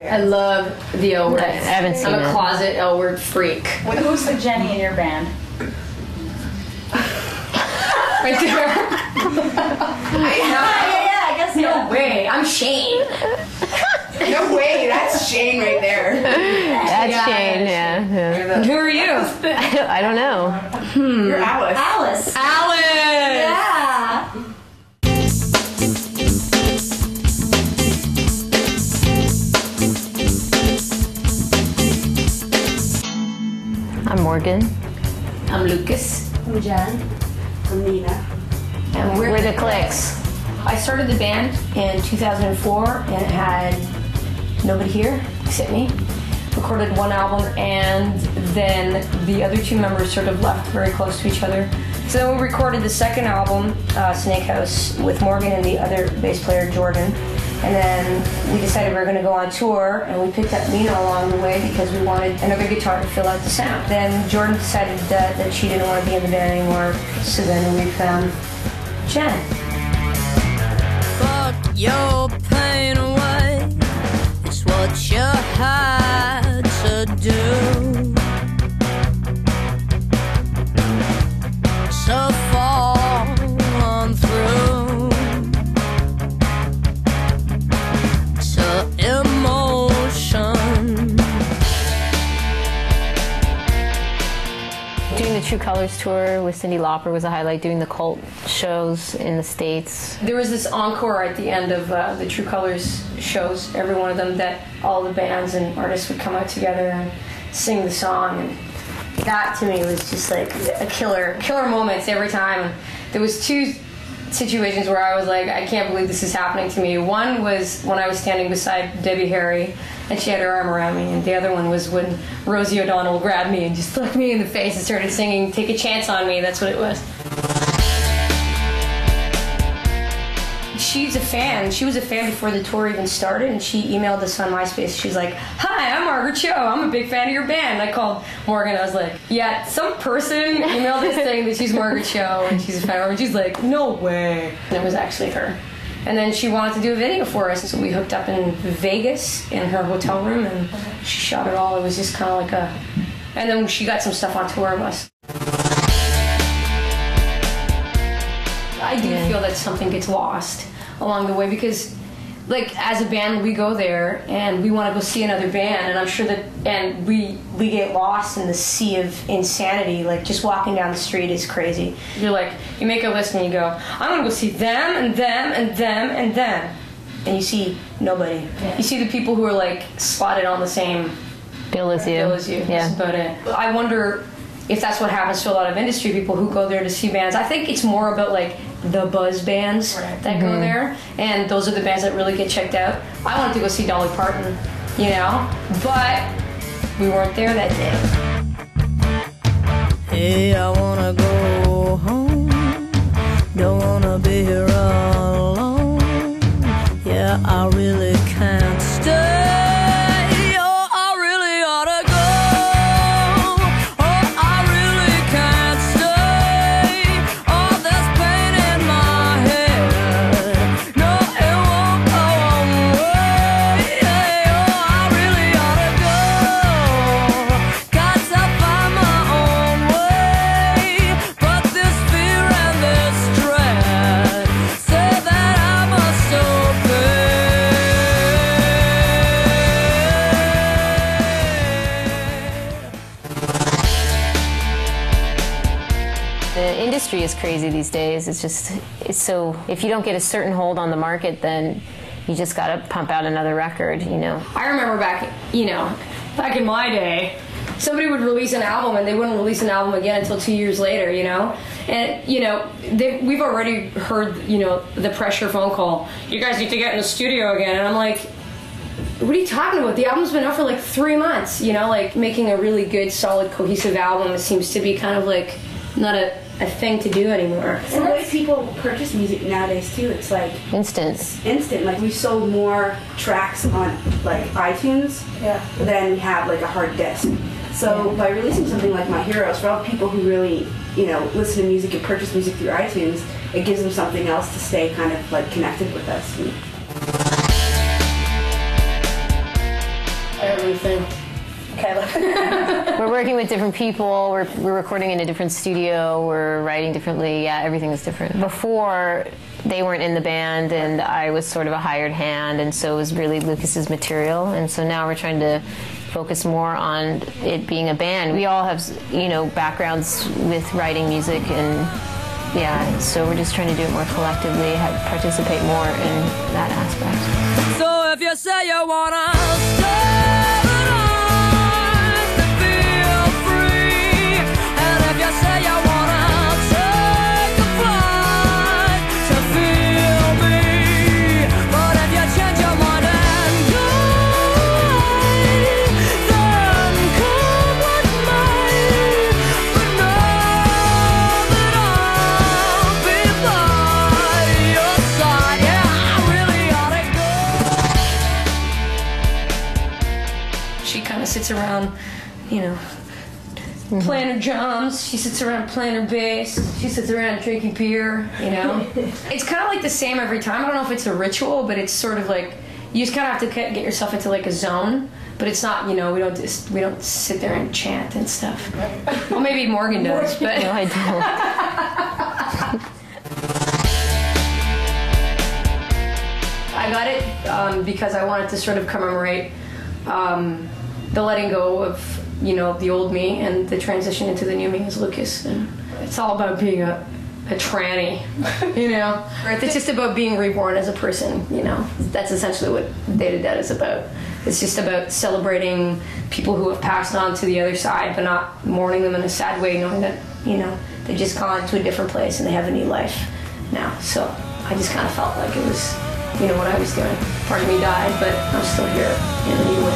I love the L Word. I haven't seen it. I'm a closet L Word freak. Who's the Jenny in your band? Right there. Yeah, I guess No way. I'm Shane. No way, that's Shane right there. That's Shane, yeah. Who are you? I don't know. You're Alice. Alice. Alice! Yeah. I'm Morgan. I'm Lucas. I'm Jen. I'm Nina. And We're the Cliks. I started the band in 2004 and it had nobody here except me. Recorded one album and then the other two members sort of left very close to each other. So then we recorded the second album, Snake House, with Morgan and the other bass player, Jordan. And then we decided we were going to go on tour, and we picked up Nina along the way because we wanted another guitar to fill out the sound. Then Jordan decided that she didn't want to be in the band anymore, so then we found Jen. Fuck your pain away, it's what you had to do. So far on through to emotion. Doing the True Colors tour with Cyndi Lauper was a highlight. Doing the Cult shows in the States. There was this encore at the end of the True Colors shows, every one of them, that all the bands and artists would come out together and sing the song. And that to me was just like a killer moments every time. There was two situations where I was like, I can't believe this is happening to me. One was when I was standing beside Debbie Harry and she had her arm around me, and the other one was when Rosie O'Donnell grabbed me and just looked me in the face and started singing Take a Chance on Me. That's what it was. She's a fan. She was a fan before the tour even started, and she emailed us on MySpace. She's like, "Hi, I'm Margaret Cho. I'm a big fan of your band." I called Morgan. I was like, "Yeah, some person emailed us saying that she's Margaret Cho and she's a fan of her." And she's like, "No way." And it was actually her. And then she wanted to do a video for us, so we hooked up in Vegas in her hotel room, and she shot it all. It was just kind of like a... And then she got some stuff on tour of us. I do feel that something gets lost along the way because, like, as a band, we go there and we want to go see another band, and I'm sure that, and we get lost in the sea of insanity. Like, just walking down the street is crazy. You're like, you make a list and you go, I'm going to go see them and them and them and them. And you see nobody. Yeah. You see the people who are, like, slotted on the same Bill is you. Yeah. That's about it. I wonder if that's what happens to a lot of industry people who go there to see bands. I think it's more about, like, the buzz bands that go there, and those are the bands that really get checked out. I wanted to go see Dolly Parton, you know, but we weren't there that day. Hey, I wanna go home, don't wanna be here all alone. Yeah, I really can't stay. The industry is crazy these days. It's so, if you don't get a certain hold on the market, then you just gotta pump out another record, you know. I remember back in my day, somebody would release an album and they wouldn't release an album again until 2 years later, you know? And, you know, we've already heard, you know, the pressure phone call, "You guys need to get in the studio again." And I'm like, what are you talking about? The album's been out for like 3 months, you know? Like, making a really good, solid, cohesive album, it seems to be kind of like not a thing to do anymore. And the way people purchase music nowadays too, it's like instant. Like, we sold more tracks on like iTunes than we have like a hard disk. So by releasing something like My Heroes, for all people who really, you know, listen to music and purchase music through iTunes, it gives them something else to stay kind of like connected with us. new thing. Okay. We're working with different people. We're recording in a different studio. We're writing differently. Yeah, everything is different. Before, they weren't in the band, and I was sort of a hired hand, and so it was really Lucas's material. And so now we're trying to focus more on it being a band. We all have, backgrounds with writing music, and yeah, so we're just trying to do it more collectively, participate more in that aspect. So if you say you wanna stay the night to feel free, and if you say you wanna take a flight to feel me, but if you change your mind and go away, then come with me. But know that I'll be by your side. Yeah, I really ought to go. She kind of sits around, playing her drums. She sits around playing her bass. She sits around drinking beer, It's kind of like the same every time. I don't know if it's a ritual, but it's sort of like, you just kind of have to get yourself into like a zone. But it's not, we don't sit there and chant and stuff. Well, maybe Morgan does, but No, I don't. I got it because I wanted to sort of commemorate the letting go of, the old me and the transition into the new me as Lucas. And it's all about being a tranny, It's just about being reborn as a person, That's essentially what Day to Dead is about. It's just about celebrating people who have passed on to the other side, but not mourning them in a sad way, knowing that, they've just gone to a different place and they have a new life now. So I just kind of felt like it was, what I was doing. Part of me died, but I'm still here in a new way.